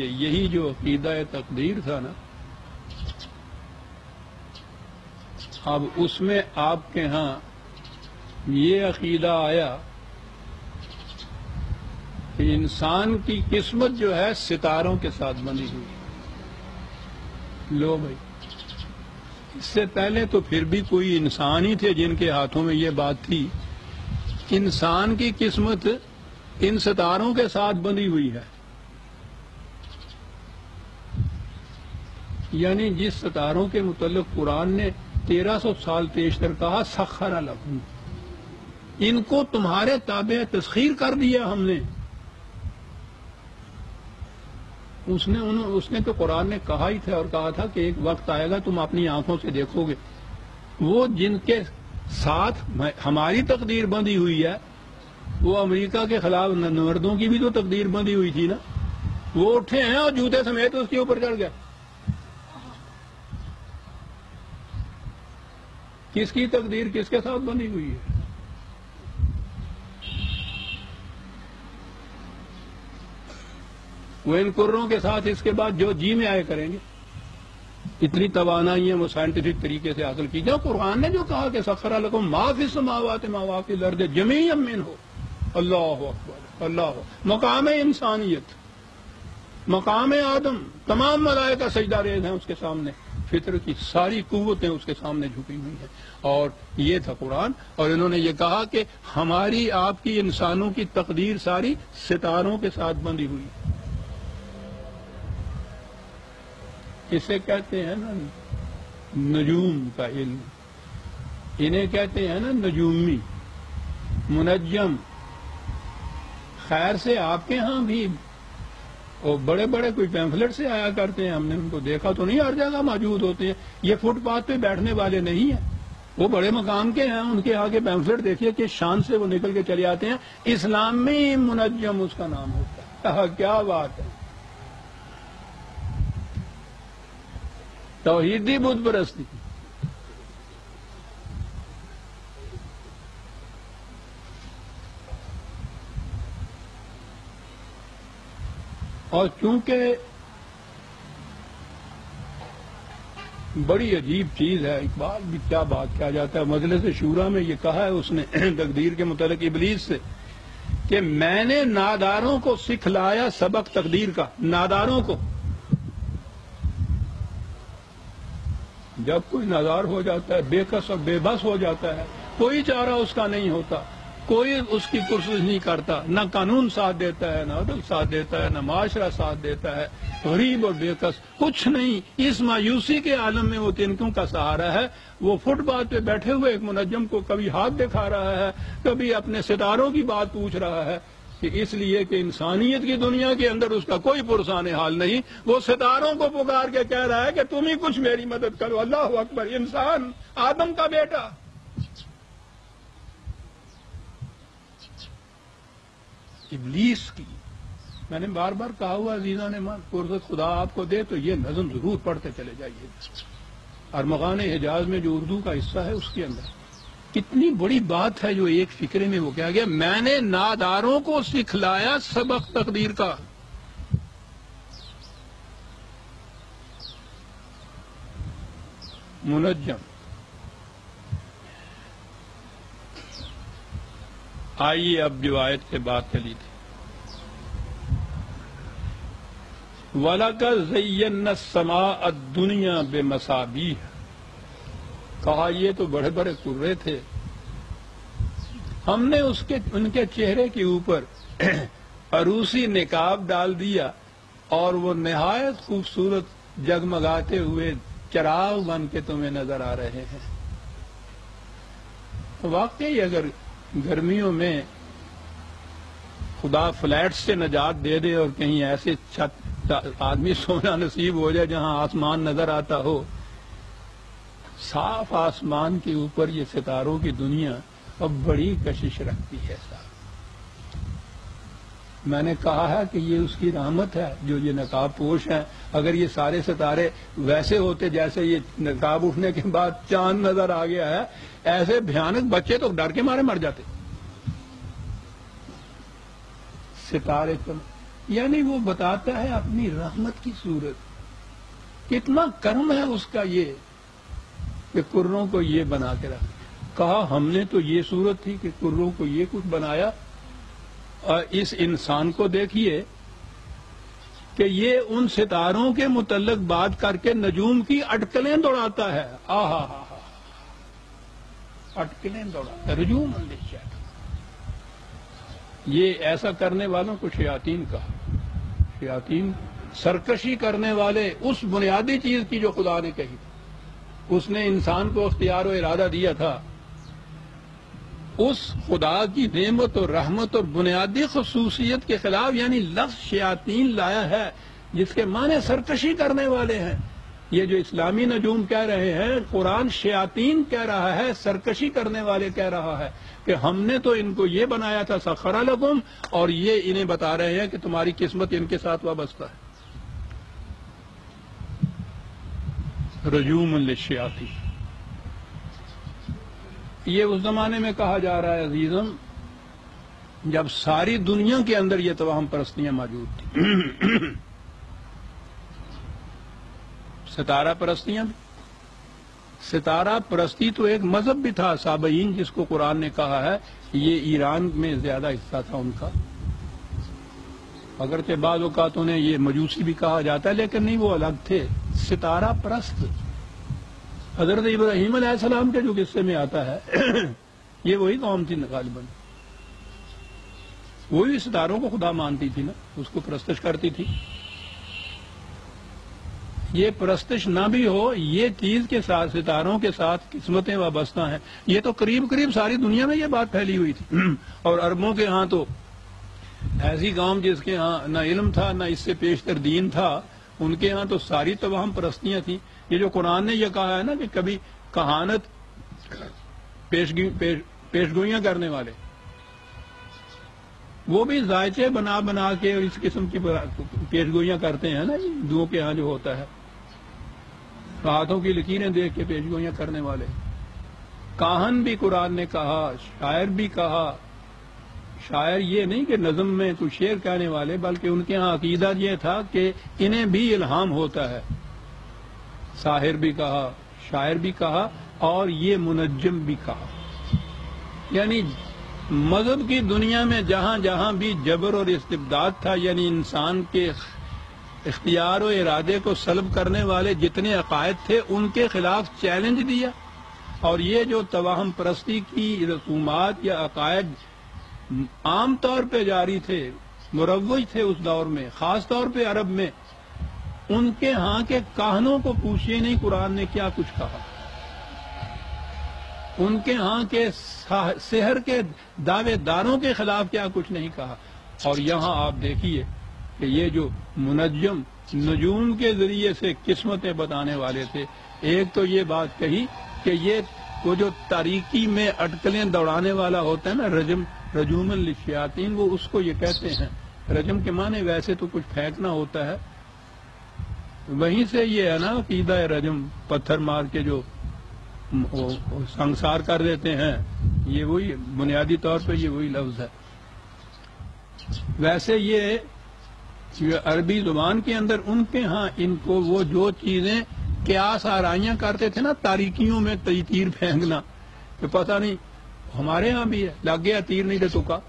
لیجئے یہی جو عقیدہ تقدیر تھا نا، اب اس میں آپ کے ہاں یہ عقیدہ آیا کہ انسان کی قسمت جو ہے ستاروں کے ساتھ بندھی ہوئی ہے۔ لو بھائی، اس سے پہلے تو پھر بھی کوئی انسان ہی تھے جن کے ہاتھوں میں یہ بات تھی، انسان کی قسمت ان ستاروں کے ساتھ بندھی ہوئی ہے۔ یعنی جس ستاروں کے متعلق قرآن نے 1300 سال پیشتر کہا سخر لکم، ان کو تمہارے تابع تسخیر کر دیا ہم نے۔ اس نے تو قرآن نے کہا ہی تھا اور کہا تھا کہ ایک وقت آئے گا تم اپنی آنکھوں سے دیکھو گے، وہ جن کے ساتھ ہماری تقدیر بندھی ہوئی ہے، وہ امریکہ کے خلاف نوردوں کی بھی تو تقدیر بندھی ہوئی تھی نا، وہ اٹھے ہیں اور جوتے سمیت اس کے اوپر چڑھ گئے۔ کس کی تقدیر کس کے ساتھ بندھی ہوئی ہے؟ وہ ان کروں کے ساتھ اس کے بعد جو جی میں آئے کریں گے۔ اتنی توانائیاں وہ سائنٹیفک طریقے سے حاصل کی جائے۔ قرآن نے جو کہا کہ سخر لکم ما فی السماوات ما فی الارض جمیعا منہ، اللہ اکبر اللہ، مقام انسانیت، مقام آدم، تمام ملائکہ سجدہ ریز ہیں اس کے سامنے، فطر کی ساری قوتیں اس کے سامنے جھکی ہوئی ہیں، اور یہ تھا قرآن۔ اور انہوں نے یہ کہا کہ ہماری آپ کی انسانوں کی تقدیر ساری ستاروں کے ساتھ بندھی ہوئی ہے۔ اسے کہتے ہیں نا نجوم کا علم، انہیں کہتے ہیں نا نجومی، منجم۔ خیر سے آپ کے ہاں بھی وہ بڑے بڑے کوئی پیمفلٹ سے آیا کرتے ہیں، ہم نے ان کو دیکھا تو نہیں، ہر جگہ موجود ہوتے ہیں۔ یہ فٹ پاتھ پہ بیٹھنے والے نہیں ہیں، وہ بڑے مقام کے ہیں، ان کے آگے پیمفلٹ دیکھیے کہ شان سے وہ نکل کے چلے آتے ہیں۔ اسلام میں منجم اس کا نام ہوتا ہے۔ کیا بات ہے! توحیدی بت پرستی۔ اور چونکہ بڑی عجیب چیز ہے، اقبال بھی کیا بات کیا جاتا ہے، مجلس شورا میں یہ کہا ہے اس نے تقدیر کے متعلق ابلیس سے کہ میں نے ناداروں کو سکھلایا سبق تقدیر کا۔ ناداروں کو، جب کوئی نادار ہو جاتا ہے، بے کس اور بے بس ہو جاتا ہے، کوئی چارہ اس کا نہیں ہوتا، کوئی اس کی پرسش نہیں کرتا، نہ قانون ساتھ دیتا ہے، نہ عدل ساتھ دیتا ہے، نہ معاشرہ ساتھ دیتا ہے، غریب اور بے کس کچھ نہیں، اس مایوسی کے عالم میں وہ تنکوں کا سہارا ہے۔ وہ فٹ پاتھ پہ بیٹھے ہوئے ایک منجم کو کبھی ہاتھ دکھا رہا ہے، کبھی اپنے ستاروں کی بات پوچھ رہا ہے، کہ اس لیے کہ انسانیت کی دنیا کے اندر اس کا کوئی پرسان حال نہیں، وہ ستاروں کو پکار کے کہہ رہا ہے کہ تم ہی کچھ میری مدد کرو۔ اللہ اکبر! انسان، آدم کا بیٹا، ابلیس کی۔ میں نے بار بار کہا ہوا عزیزان من، فرصت خدا آپ کو دے تو یہ نظم ضرور پڑھتے چلے جائیے۔ ارمغان حجاز میں جو اردو کا حصہ ہے اس کے اندر کتنی بڑی بات ہے جو ایک فکرے میں وہ کہا گیا، میں نے ناداروں کو سکھلایا سبق تقدیر کا۔ منجم۔ آئیے اب جو آیت کے بات چلی تھی، وَلَقَدْ زَيَّنَّا السَّمَاءَ الدُّنْيَا بِمَصَابِيحَ، کہا یہ تو بڑے بڑے کرے تھے، ہم نے ان کے چہرے کے اوپر عروسی نقاب ڈال دیا اور وہ نہایت خوبصورت جگمگاتے ہوئے چراغ بن کے تمہیں نظر آ رہے ہیں۔ واقعی اگر گرمیوں میں خدا فلیٹ سے نجات دے دے اور کہیں ایسے چھت آدمی سونا نصیب ہو جائے جہاں آسمان نظر آتا ہو، صاف آسمان کے اوپر یہ ستاروں کی دنیا اب بڑی کشش رکھتی ہے صاحب۔ میں نے کہا ہے کہ یہ اس کی رحمت ہے جو یہ نقاب پوش ہیں۔ اگر یہ سارے ستارے ویسے ہوتے جیسے یہ نقاب اٹھنے کے بعد چاند نظر آ گیا ہے، ایسے بھیانک بچے تو ڈر کے مارے مر جاتے۔ ستارے یعنی وہ بتاتا ہے اپنی رحمت کی صورت، کتنا کرم ہے اس کا یہ کہ کروں کو یہ بنا کے رکھ. کہا ہم نے تو یہ صورت تھی کہ کروں کو یہ کچھ بنایا، اور اس انسان کو دیکھیے کہ یہ ان ستاروں کے متعلق بات کر کے نجوم کی اٹکلیں دوڑاتا ہے. آہا ہا ہا، اٹکلیں دوڑاتا ہے. رجوم الشیاطین، یہ ایسا کرنے والوں کو شیاطین کہا. شیاطین سرکشی کرنے والے اس بنیادی چیز کی جو خدا نے کہی، اس نے انسان کو اختیار و ارادہ دیا تھا، اس خدا کی نعمت اور رحمت اور بنیادی خصوصیت کے خلاف یعنی لفظ شیاطین لایا ہے، جس کے معنی سرکشی کرنے والے ہیں. یہ جو اسلامی نجوم کہہ رہے ہیں، قرآن شیاطین کہہ رہا ہے، سرکشی کرنے والے کہہ رہا ہے کہ ہم نے تو ان کو یہ بنایا تھا سخر لکم، اور یہ انہیں بتا رہے ہیں کہ تمہاری قسمت ان کے ساتھ وابستہ ہے. رجوم للشیاطین، یہ اس زمانے میں کہا جا رہا ہے عزیزم جب ساری دنیا کے اندر یہ توہم پرستیاں موجود تھیں. ستارہ پرستیاں بھی، ستارہ پرستی تو ایک مذہب بھی تھا سابعین، جس کو قرآن نے کہا ہے یہ ایران میں زیادہ حصہ تھا ان کا. اگرچہ بعض اوقات انہیں یہ مجوسی بھی کہا جاتا ہے، لیکن نہیں، وہ الگ تھے. ستارہ پرست حضرت ابراہیم علیہ السلام کے جو قصے میں آتا ہے یہ وہی قوم تھی غالباً، وہی ستاروں کو خدا مانتی تھی نا، اس کو پرستش کرتی تھی. یہ پرستش نہ بھی ہو، یہ چیز کے ساتھ ستاروں کے ساتھ قسمتیں وابستہ ہیں. یہ تو قریب قریب ساری دنیا میں یہ بات پھیلی ہوئی تھی. اور عربوں کے ہاں تو ایسی قوم جس کے ہاں نہ علم تھا نہ اس سے پیشتر دین تھا، ان کے ہاں تو ساری توہم پرستیاں تھیں. یہ جو قرآن نے یہ کہا ہے نا کہ کبھی کہانت پیشگوئیاں کرنے والے، وہ بھی ذائچے بنا بنا کے اس قسم کی پیشگوئیاں کرتے ہیں نا، ہندوؤں کے ہاں جو ہوتا ہے، ہاتھوں کی لکیریں دیکھ کے پیشگوئیاں کرنے والے. کاہن بھی قرآن نے کہا، شاعر بھی کہا. شاعر یہ نہیں کہ نظم میں کچھ شعر کہنے والے، بلکہ ان کے ہاں عقیدہ یہ تھا کہ انہیں بھی الہام ہوتا ہے. ساحر بھی کہا، شاعر بھی کہا، اور یہ منجم بھی کہا. یعنی مذہب کی دنیا میں جہاں جہاں بھی جبر اور استبداد تھا، یعنی انسان کے اختیار و ارادے کو سلب کرنے والے جتنے عقائد تھے ان کے خلاف چیلنج دیا. اور یہ جو توہم پرستی کی رسومات یا عقائد عام طور پہ جاری تھے، مروج تھے اس دور میں، خاص طور پہ عرب میں، ان کے ہاں کے کاہنوں کو پوچھئے نہیں قرآن نے کیا کچھ کہا. ان کے ہاں کے سحر کے دعوے داروں کے خلاف کیا کچھ نہیں کہا. اور یہاں آپ دیکھیے کہ یہ جو منجم نجوم کے ذریعے سے قسمتیں بتانے والے تھے، ایک تو یہ بات کہی کہ یہ وہ جو تاریکی میں اٹکلیں دوڑانے والا ہوتا ہے نا، رجوم للشیاطین، وہ اس کو یہ کہتے ہیں. رجم کے معنی ویسے تو کچھ پھینکنا ہوتا ہے، وہیں سے یہ ہے نا عقیدہ رجم، پتھر مار کے جو سنسار کر دیتے ہیں، یہ وہی بنیادی طور پہ یہ وہی لفظ ہے. ویسے یہ عربی زبان کے اندر ان کے ہاں ان کو وہ جو چیزیں قیاس آرائیاں کرتے تھے نا، تاریکیوں میں تیر پھینکنا، کہ پتہ نہیں ہمارے ہاں بھی ہے، لگ گیا تیر نہیں تو کا،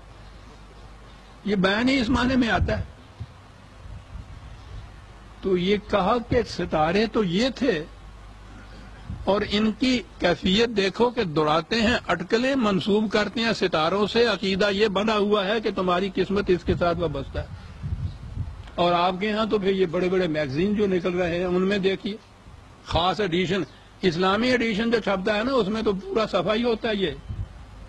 یہ بیان ہی اس معنی میں آتا ہے. تو یہ کہا کہ ستارے تو یہ تھے، اور ان کی کیفیت دیکھو کہ دوڑاتے ہیں، اٹکلیں منسوب کرتے ہیں ستاروں سے. عقیدہ یہ بنا ہوا ہے کہ تمہاری قسمت اس کے ساتھ وابستہ ہے. اور آپ کے ہاں تو پھر یہ بڑے بڑے میگزین جو نکل رہے ہیں، ان میں دیکھیے خاص ایڈیشن، اسلامی ایڈیشن جو چھپتا ہے نا، اس میں تو پورا صفحہ ہی ہوتا ہے یہ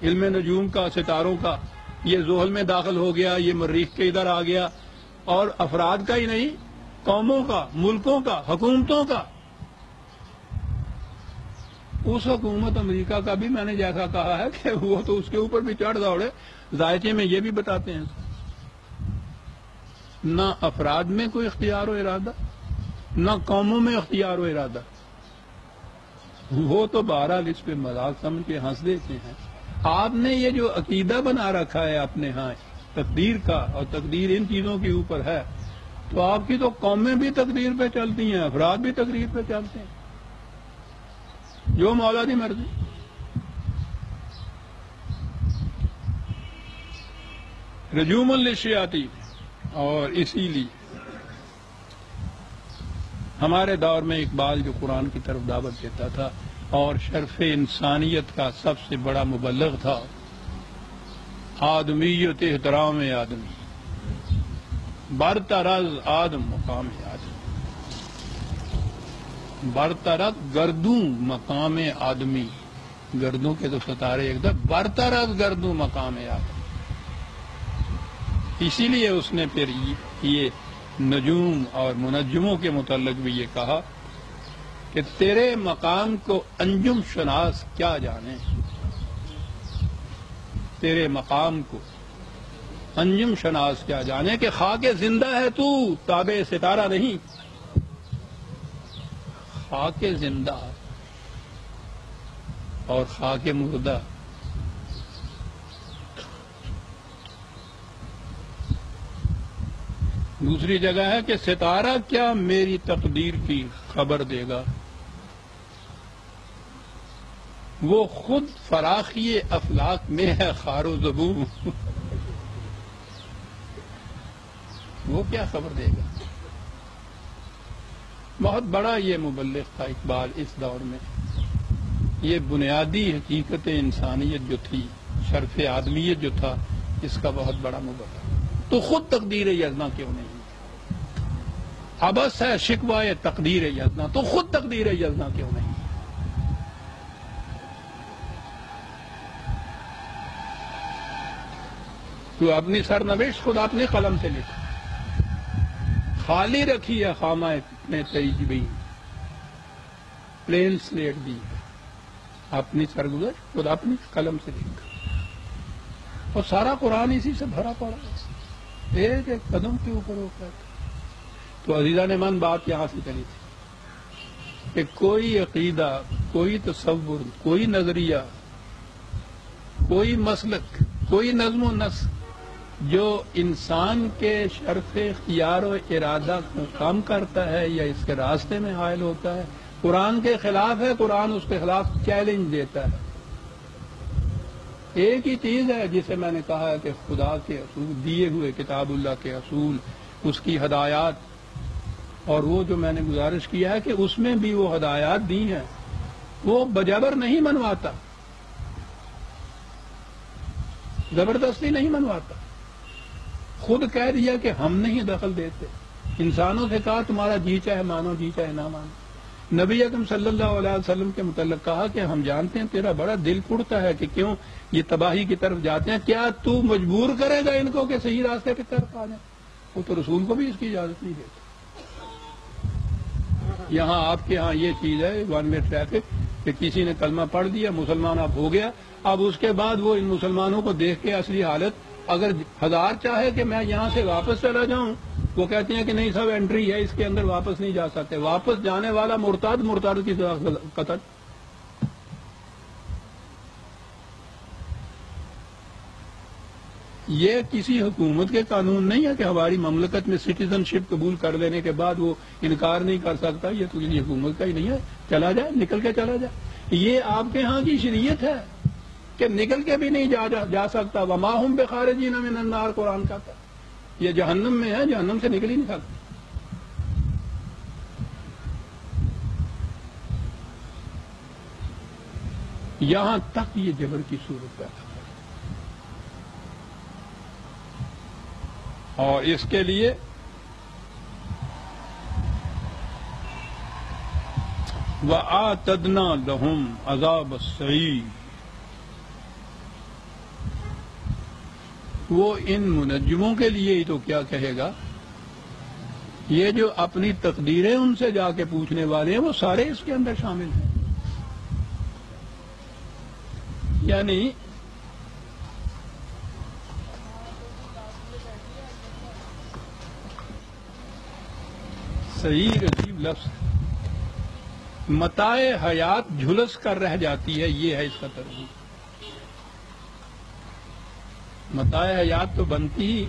علم نجوم کا، ستاروں کا. یہ زحل میں داخل ہو گیا، یہ مریخ کے ادھر آ گیا، اور افراد کا ہی نہیں، قوموں کا، ملکوں کا، حکومتوں کا. اس حکومت امریکہ کا بھی میں نے جیسا کہا ہے کہ وہ تو اس کے اوپر بھی چڑھ دوڑے. ذائقے میں یہ بھی بتاتے ہیں نہ افراد میں کوئی اختیار و ارادہ، نہ قوموں میں اختیار و ارادہ. وہ تو بہرحال اس پہ مذاق سمجھ کے ہنس دیتے ہیں. آپ نے یہ جو عقیدہ بنا رکھا ہے اپنے ہاں تقدیر کا، اور تقدیر ان چیزوں کے اوپر ہے، تو آپ کی تو قومیں بھی تقدیر پہ چلتی ہیں، افراد بھی تقدیر پہ چلتے ہیں، جو مولا دی مرضی۔ رجوم للشیاطین، اور اسی لیے ہمارے دور میں اقبال جو قرآن کی طرف دعوت دیتا تھا اور شرف انسانیت کا سب سے بڑا مبلغ تھا، آدمیت احترام آدمی، برترز آدم مقام آدمی، برترز گردوں مقام آدمی، گردوں کے تو ستارے ایک دم، برترز گردوں مقام آدمی۔ اسی لیے اس نے پھر یہ نجوم اور منجموں کے متعلق بھی یہ کہا کہ تیرے مقام کو انجم شناس کیا جانے، تیرے مقام کو انجم شناس کیا جانے، کہ خاک زندہ ہے تو تابع ستارہ نہیں، خاک زندہ اور خاک مردہ۔ دوسری جگہ ہے کہ ستارہ کیا میری تقدیر کی خبر دے گا، وہ خود فراخی افلاک میں ہے خار و زبوں، وہ کیا خبر دے گا۔ بہت بڑا یہ مبلغ تھا اقبال اس دور میں، یہ بنیادی حقیقت انسانیت جو تھی، شرف آدمیت جو تھا، اس کا بہت بڑا مبلغ۔ تو خود تقدیر یزنا کیوں نہیں؟ ابس ہے شکوہ تقدیر یزنا، تو خود تقدیر یزنا کیوں نہیں؟ تو اپنی سرنوشت خود اپنے قلم سے لکھ، خالی رکھی ہے خامہ نے تیجبی، پلین سلیٹ دی ہے، اپنی سرگزشت خود اپنی قلم سے لکھ، اور سارا قرآن اسی سے بھرا پڑا ہے، ایک ایک قدم کے اوپر ہو کر۔ تو عزیزان من بات یہاں سے چلی تھی کہ کوئی عقیدہ، کوئی تصور، کوئی نظریہ، کوئی مسلک، کوئی نظم و نسق جو انسان کے شرف اختیار و ارادہ کو کم کرتا ہے یا اس کے راستے میں حائل ہوتا ہے، قرآن کے خلاف ہے، قرآن اس کے خلاف چیلنج دیتا ہے۔ ایک ہی چیز ہے جسے میں نے کہا ہے کہ خدا کے اصول دیے ہوئے، کتاب اللہ کے اصول، اس کی ہدایات، اور وہ جو میں نے گزارش کیا ہے کہ اس میں بھی وہ ہدایات دی ہیں، وہ بجبر نہیں منواتا، زبردستی نہیں منواتا، خود کہہ دیا کہ ہم نہیں دخل دیتے، انسانوں سے کہا تمہارا جی چاہے مانو، جی چاہے نہ مانو۔ نبی اکرم صلی اللہ علیہ وسلم کے متعلق کہا کہ ہم جانتے ہیں تیرا بڑا دل کڑتا ہے کہ کیوں یہ تباہی کی طرف جاتے ہیں، کیا تو مجبور کرے گا ان کو کہ صحیح راستے کی طرف آ جائیں؟ وہ تو رسول کو بھی اس کی اجازت نہیں دیتا۔ یہاں آپ کے ہاں یہ چیز ہے ون وے ٹریفک، کہ کسی نے کلمہ پڑھ دیا، مسلمان اب ہو گیا، اب اس کے بعد وہ ان مسلمانوں کو دیکھ کے اصلی حالت، اگر 1000 چاہے کہ میں یہاں سے واپس چلا جاؤں، وہ کہتے ہیں کہ نہیں سب انٹری ہے، اس کے اندر واپس نہیں جا سکتے، واپس جانے والا مرتد، مرتد کی قتل۔ یہ کسی حکومت کے قانون نہیں ہے کہ ہماری مملکت میں سٹیزن شپ قبول کر لینے کے بعد وہ انکار نہیں کر سکتا، یہ تو کسی حکومت کا ہی نہیں ہے، چلا جائے، نکل کے چلا جائے۔ یہ آپ کے ہاں کی شریعت ہے کہ نکل کے بھی نہیں جا سکتا، وما ہم بخارجین من النار، قرآن کہتا ہے یہ جہنم میں ہے، جہنم سے نکل ہی نہیں سکتا۔ یہاں تک یہ جبر کی صورت پیدا ہے، اور اس کے لیے وَآتَدْنَا لَهُمْ عَذَابَ السَّعِيرِ، وہ ان منجموں کے لیے ہی تو کیا کہے گا، یہ جو اپنی تقدیریں ان سے جا کے پوچھنے والے ہیں وہ سارے اس کے اندر شامل ہیں۔ یعنی صحیح عجیب لفظ، متاع حیات جھلس کر رہ جاتی ہے، یہ ہے اس کا ترجمہ۔ متاع حیات تو بنتی ہی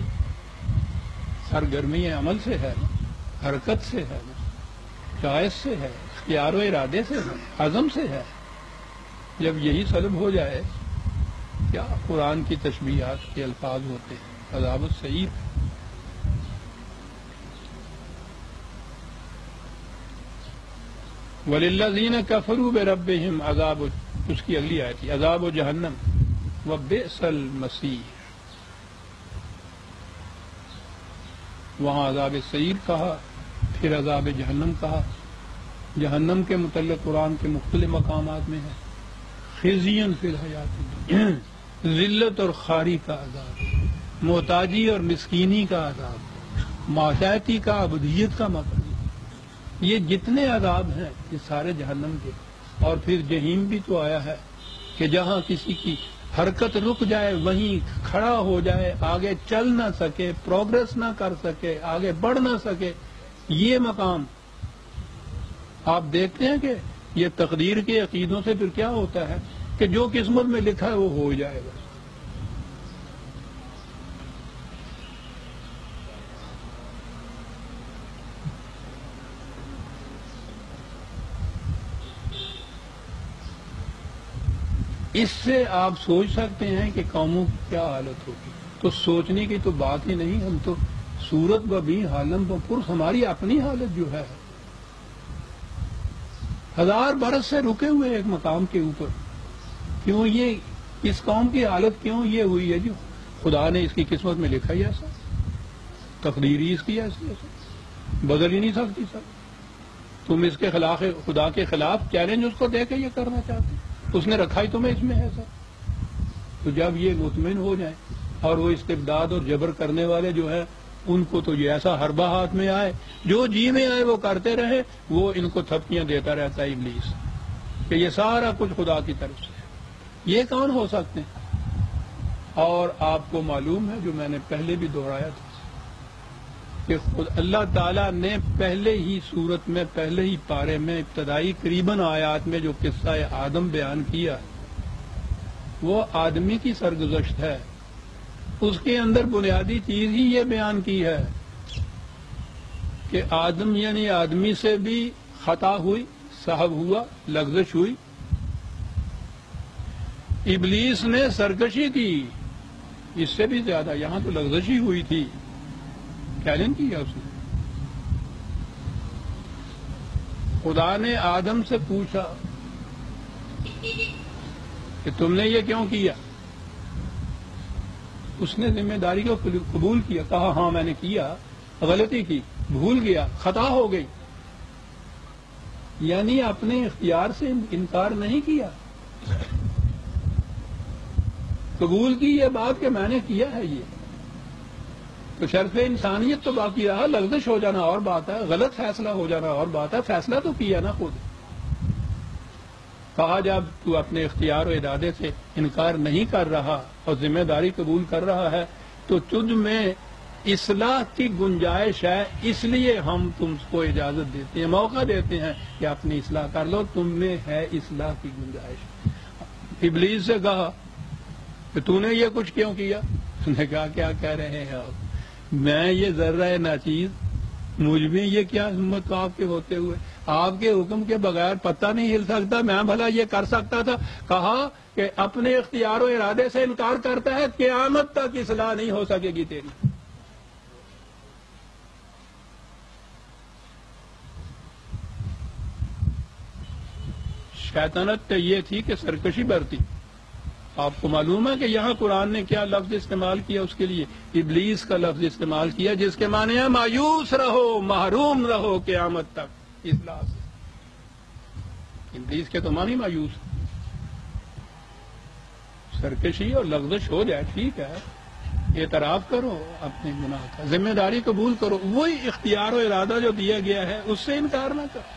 سرگرمی عمل سے ہے نا، حرکت سے ہے نا، چوائس سے ہے، اختیار و ارادے سے ہے، عزم سے ہے۔ جب یہی سلب ہو جائے، کیا قرآن کی تشبیہات کے الفاظ ہوتے ہیں، عذاب السعیر۔ وَلِلَّذِينَ كَفَرُوا بِرَبِّهِمْ عذاب، اس کی اگلی آیت تھی، عذاب جہنم وَبِئْسَ الْمَصِيرُ۔ وہاں عذاب سعیر کہا، پھر عذاب جہنم کہا۔ جہنم کے متعلق قرآن کے مختلف مقامات میں ہے، خزیًا فی الحیات الدنیا، ذلت اور خواری کا عذاب، محتاجی اور مسکینی کا عذاب، معاشیتی کا، عبودیت کا مقام۔ یہ جتنے عذاب ہیں یہ سارے جہنم کے۔ اور پھر جہنم بھی تو آیا ہے کہ جہاں کسی کی حرکت رک جائے وہیں کھڑا ہو جائے، آگے چل نہ سکے، پروگرس نہ کر سکے، آگے بڑھ نہ سکے۔ یہ مقام آپ دیکھتے ہیں کہ یہ تقدیر کے عقیدوں سے پھر کیا ہوتا ہے کہ جو قسمت میں لکھا ہے وہ ہو جائے گا۔ اس سے آپ سوچ سکتے ہیں کہ قوموں کی کیا حالت ہوگی۔ تو سوچنے کی تو بات ہی نہیں، ہم تو صورت ببی حالم بپرس، ہماری اپنی حالت جو ہے 1000 برس سے رکے ہوئے ایک مقام کے اوپر، کیوں یہ اس قوم کی حالت کیوں یہ ہوئی ہے؟ جو خدا نے اس کی قسمت میں لکھا ہی ایسا، تقدیری اس کی ایسی، بدل ہی نہیں سکتی سر۔ تم اس کے خلاف، خدا کے خلاف چیلنج اس کو دے کے یہ کرنا چاہتے، اس نے رکھا ہی تمہیں اس میں ہے سر۔ تو جب یہ مطمئن ہو جائیں، اور وہ استبداد اور جبر کرنے والے جو ہے ان کو تو یہ ایسا حربہ ہاتھ میں آئے، جو جی میں آئے وہ کرتے رہے، وہ ان کو تھپکیاں دیتا رہتا ہے ابلیس کہ یہ سارا کچھ خدا کی طرف سے ہے۔ یہ کون ہو سکتے ہیں؟ اور آپ کو معلوم ہے جو میں نے پہلے بھی دہرایا تھا کہ خود اللہ تعالیٰ نے پہلے ہی صورت میں، پہلے ہی پارے میں، ابتدائی قریباً آیات میں جو قصہ آدم بیان کیا وہ آدمی کی سرگزشت ہے۔ اس کے اندر بنیادی چیز ہی یہ بیان کی ہے کہ آدم یعنی آدمی سے بھی خطا ہوئی، سہو ہوا، لغزش ہوئی، ابلیس نے سرکشی کی، اس سے بھی زیادہ یہاں تو لغزش ہی ہوئی تھی، چیلنج کیا اس نے۔ خدا نے آدم سے پوچھا کہ تم نے یہ کیوں کیا؟ اس نے ذمہ داری کو قبول کیا، کہا ہاں میں نے کیا، غلطی کی، بھول گیا، خطا ہو گئی، یعنی اپنے اختیار سے انکار نہیں کیا، قبول کی یہ بات کہ میں نے کیا ہے یہ۔ تو شرف انسانیت تو باقی رہا، لغزش ہو جانا اور بات ہے، غلط فیصلہ ہو جانا اور بات ہے، فیصلہ تو کیا نا خود۔ کہا جب تو اپنے اختیار و ارادے سے انکار نہیں کر رہا اور ذمہ داری قبول کر رہا ہے تو تجھ میں اصلاح کی گنجائش ہے، اس لیے ہم تم کو اجازت دیتے ہیں، موقع دیتے ہیں کہ اپنی اصلاح کر لو، تم میں ہے اصلاح کی گنجائش۔ ابلیس سے کہا کہ تو نے یہ کچھ کیوں کیا؟ اس نے کہا کیا کہہ رہے ہیں آپ، میں یہ ذرہ ناچیز، مجھ میں یہ کیا ہمت آپ کے ہوتے ہوئے، آپ کے حکم کے بغیر پتہ نہیں ہل سکتا، میں بھلا یہ کر سکتا تھا؟ کہا کہ اپنے اختیار و ارادے سے انکار کرتا ہے، قیامت تک اصلاح نہیں ہو سکے گی تیری۔ شیطنت یہ تھی کہ سرکشی برتی۔ آپ کو معلوم ہے کہ یہاں قرآن نے کیا لفظ استعمال کیا اس کے لیے؟ ابلیس کا لفظ استعمال کیا، جس کے معنی ہے مایوس رہو، محروم رہو قیامت تک اصلاح سے۔ ابلیس کے تو معنی مایوس، سرکشی اور لغزش ہو جائے ٹھیک ہے، اعتراف کرو اپنے گناہ کا، ذمہ داری قبول کرو، وہی اختیار و ارادہ جو دیا گیا ہے اس سے انکار نہ کرو۔